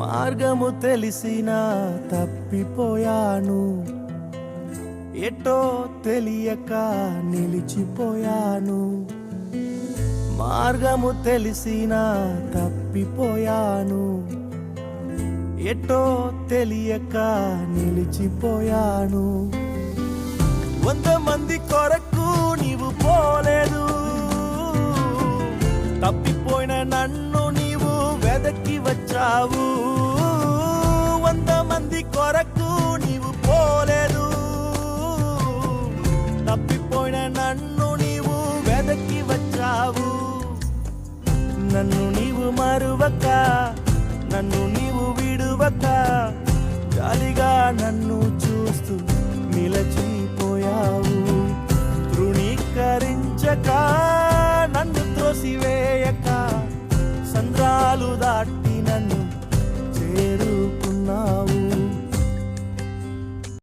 మార్గము తెలిసినా తప్పిపోయాను, ఎటో తెలియక నిలిచిపోయాను. మార్గము తెలిసినా తప్పిపోయాను, ఎటో తెలియక నిలిచిపోయాను. 100 మంది కొరకు నీవు పోలేదు, తప్పిపోయిన నన్ను నీవు వెదకి వచ్చావు. 100 మంది కొరకు నీవు పోలేదు, తప్పిపోయిన నన్ను నీవు వెదకి వచ్చావు. నన్ను నీవు మరువక, నన్ను నీవు విడువక, జాలిగా నన్ను చూస్తూ నిలచిపోయావు. తృణీకరించక, నన్ను త్రోసివేయక, సంద్రాలు